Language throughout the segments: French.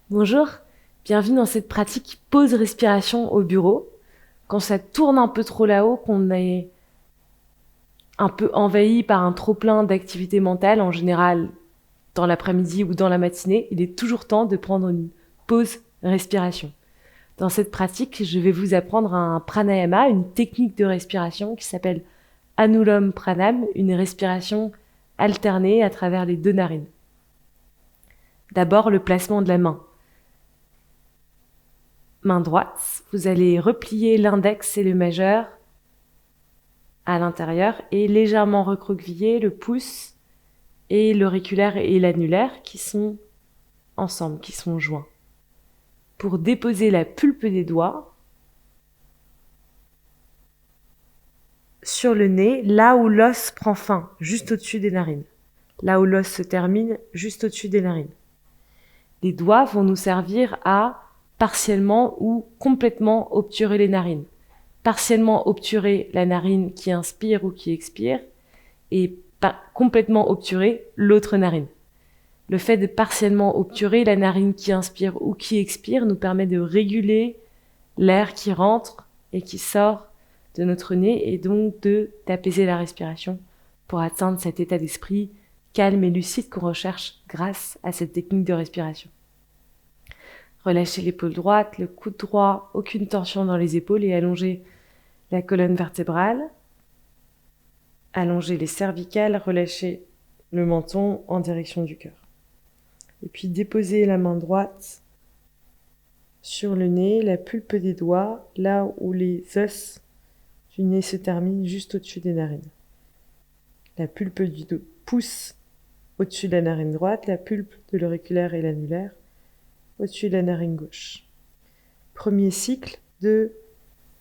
Bonjour, bienvenue dans cette pratique pause respiration au bureau. Quand ça tourne un peu trop là-haut, qu'on est un peu envahi par un trop-plein d'activités mentales, en général dans l'après-midi ou dans la matinée, il est toujours temps de prendre une pause respiration. Dans cette pratique, je vais vous apprendre un pranayama, une technique de respiration qui s'appelle Anulom Pranam, une respiration alternée à travers les deux narines. D'abord, le placement de la main. Main droite, vous allez replier l'index et le majeur à l'intérieur et légèrement recroqueviller le pouce et l'auriculaire et l'annulaire qui sont ensemble, qui sont joints. Pour déposer la pulpe des doigts sur le nez, là où l'os prend fin, juste au-dessus des narines. Là où l'os se termine, juste au-dessus des narines. Les doigts vont nous servir à partiellement ou complètement obturer les narines. Partiellement obturer la narine qui inspire ou qui expire et complètement obturer l'autre narine. Le fait de partiellement obturer la narine qui inspire ou qui expire nous permet de réguler l'air qui rentre et qui sort de notre nez et donc d'apaiser la respiration pour atteindre cet état d'esprit calme et lucide qu'on recherche grâce à cette technique de respiration. Relâchez l'épaule droite, le coude droit, aucune tension dans les épaules et allongez la colonne vertébrale. Allongez les cervicales, relâchez le menton en direction du cœur. Et puis déposez la main droite sur le nez, la pulpe des doigts, là où les os du nez se terminent, juste au-dessus des narines. La pulpe du pouce au-dessus de la narine droite, la pulpe de l'auriculaire et l'annulaire au-dessus de la narine gauche. Premier cycle de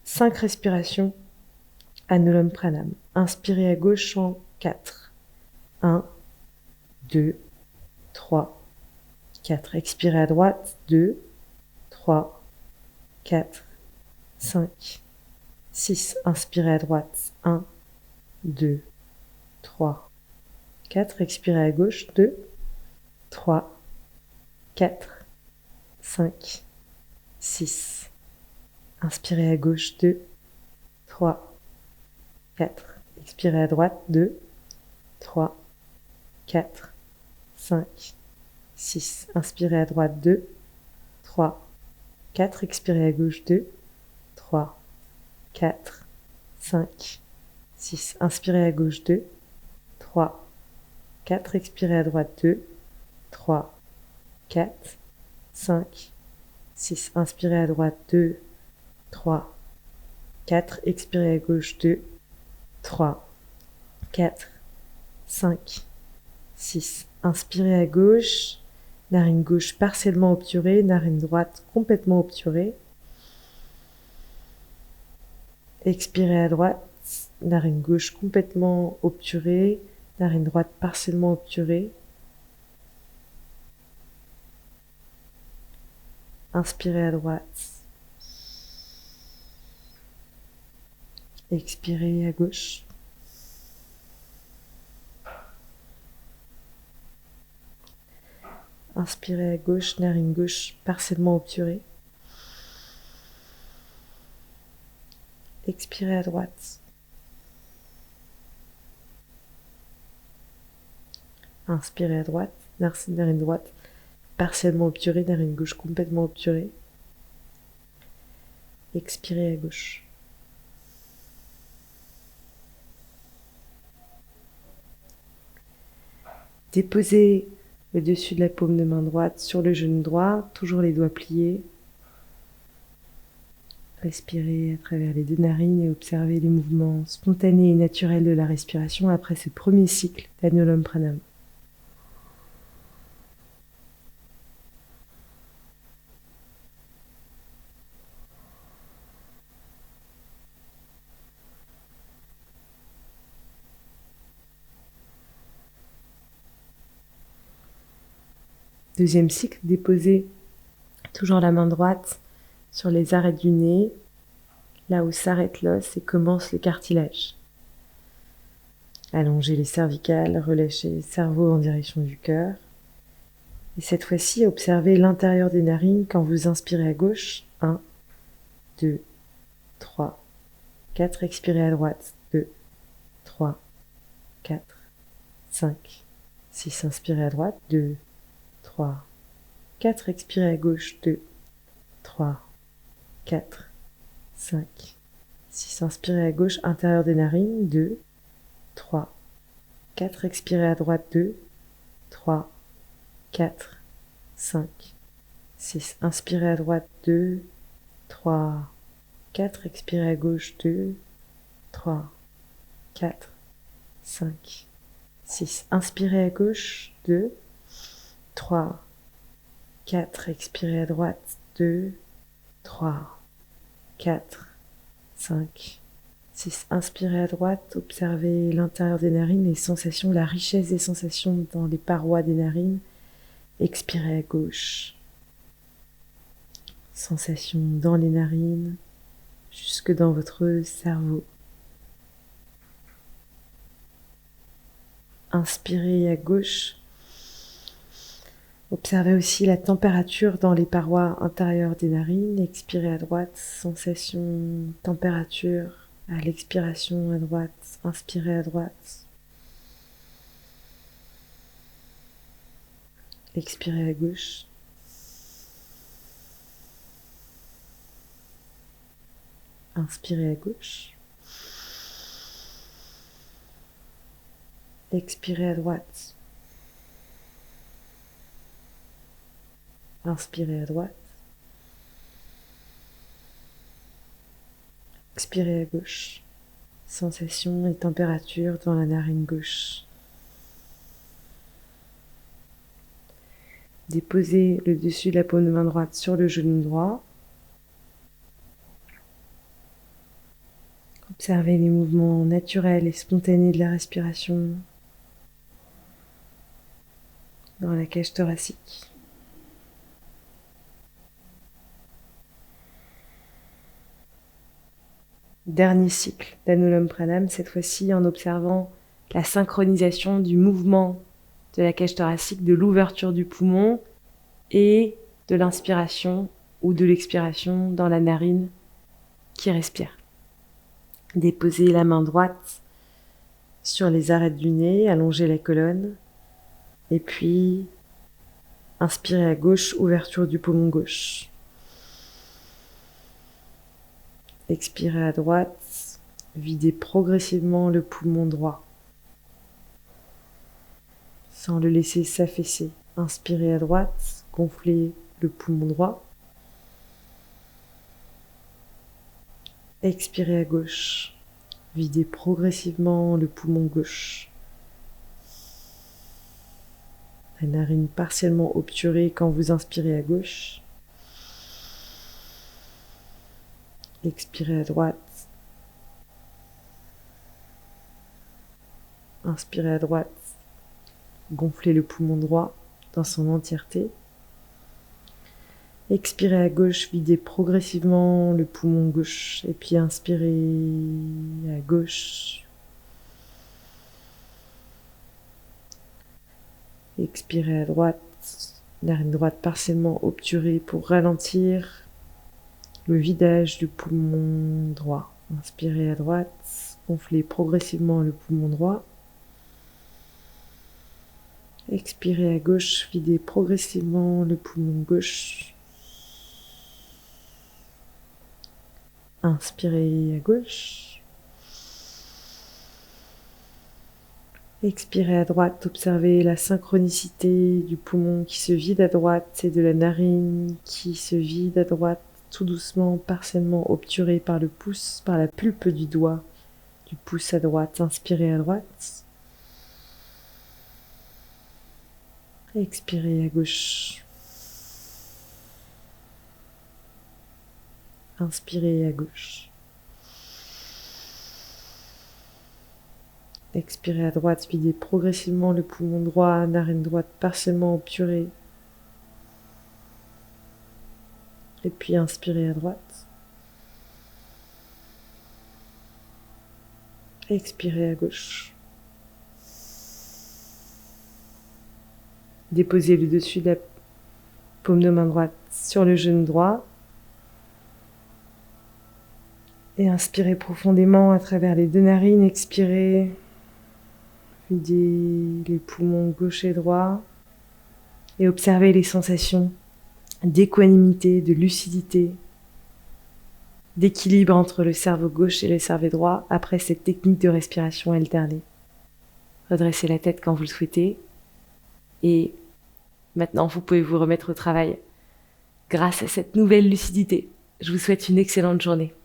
5 respirations Anulom Pranam. Inspirez à gauche en 4. 1, 2, 3, 4. Expirez à droite. 2, 3, 4, 5, 6. Inspirez à droite. 1, 2, 3, 4. Expirez à gauche. 2, 3, 4, 5, 6. Inspirez à gauche. 2, 3, 4. Expirez à droite. 2, 3, 4, 5, 6. Inspirez à droite. 2, 3, 4. Expirez à gauche. 2, 3, 4, 5, 6. Inspirez à gauche. 2, 3, 4. Expirez à droite. 2, 3, 4, 5, 6. Inspirez à droite. 2, 3, 4. Expirez à gauche. 2, 3, 4, 5, 6. Inspirez à gauche. Narine gauche partiellement obturée, narine droite complètement obturée. Expirez à droite, narine gauche complètement obturée, narine droite partiellement obturée. Inspirez à droite. Expirez à gauche. Inspirez à gauche, narine gauche partiellement obturée. Expirez à droite. Inspirez à droite, narine droite partiellement obturée, narine gauche complètement obturée. Expirez à gauche. Déposez le dessus de la paume de main droite sur le genou droit, toujours les doigts pliés. Respirez à travers les deux narines et observez les mouvements spontanés et naturels de la respiration après ce premier cycle d'Anulom Pranam. Deuxième cycle, déposez toujours la main droite sur les arêtes du nez, là où s'arrête l'os et commence le cartilage. Allongez les cervicales, relâchez le cerveau en direction du cœur. Et cette fois-ci, observez l'intérieur des narines quand vous inspirez à gauche. 1, 2, 3, 4. Expirez à droite. 2, 3, 4, 5, 6. Inspirez à droite. 2, 3, 4. Expirez à gauche. 2, 3, 4, 5, 6. Inspirez à gauche. Intérieur des narines. 2, 3, 4. Expirez à droite. 2, 3, 4, 5, 6. Inspirez à droite. 2, 3, 4. Expirez à gauche. 2, 3, 4, 5, 6. Inspirez à gauche. 2, 3, 4. Expirez à droite. 2, 3, 4, 5, 6. Inspirez à droite. Observez l'intérieur des narines, les sensations, la richesse des sensations dans les parois des narines. Expirez à gauche. Sensations dans les narines, jusque dans votre cerveau. Inspirez à gauche. Observez aussi la température dans les parois intérieures des narines. Expirez à droite, sensation, température. À l'expiration à droite, inspirez à droite. Expirez à gauche. Inspirez à gauche. Expirez à droite. Inspirez à droite. Expirez à gauche. Sensation et température dans la narine gauche. Déposez le dessus de la paume de main droite sur le genou droit. Observez les mouvements naturels et spontanés de la respiration dans la cage thoracique. Dernier cycle d'Anulam Pranam, cette fois-ci en observant la synchronisation du mouvement de la cage thoracique, de l'ouverture du poumon et de l'inspiration ou de l'expiration dans la narine qui respire. Déposez la main droite sur les arêtes du nez, allongez la colonne et puis inspirez à gauche, ouverture du poumon gauche. Expirez à droite, videz progressivement le poumon droit, sans le laisser s'affaisser. Inspirez à droite, gonflez le poumon droit. Expirez à gauche, videz progressivement le poumon gauche. La narine partiellement obturée quand vous inspirez à gauche. Expirez à droite. Inspirez à droite. Gonflez le poumon droit dans son entièreté. Expirez à gauche, videz progressivement le poumon gauche. Et puis inspirez à gauche. Expirez à droite. Narine droite partiellement obturée pour ralentir le vidage du poumon droit. Inspirez à droite. Gonflez progressivement le poumon droit. Expirez à gauche, videz progressivement le poumon gauche. Inspirez à gauche. Expirez à droite, observez la synchronicité du poumon qui se vide à droite et de la narine qui se vide à droite, tout doucement, partiellement obturée par le pouce, par la pulpe du doigt, du pouce à droite. Inspirez à droite. Expirez à gauche. Inspirez à gauche. Expirez à droite, videz progressivement le poumon droit, narine droite partiellement obturée. Et puis inspirez à droite. Expirez à gauche. Déposez le dessus de la paume de main droite sur le genou droit. Et inspirez profondément à travers les 2 narines. Expirez. Videz les poumons gauche et droit. Et observez les sensations d'équanimité, de lucidité, d'équilibre entre le cerveau gauche et le cerveau droit après cette technique de respiration alternée. Redressez la tête quand vous le souhaitez. Et maintenant, vous pouvez vous remettre au travail grâce à cette nouvelle lucidité. Je vous souhaite une excellente journée.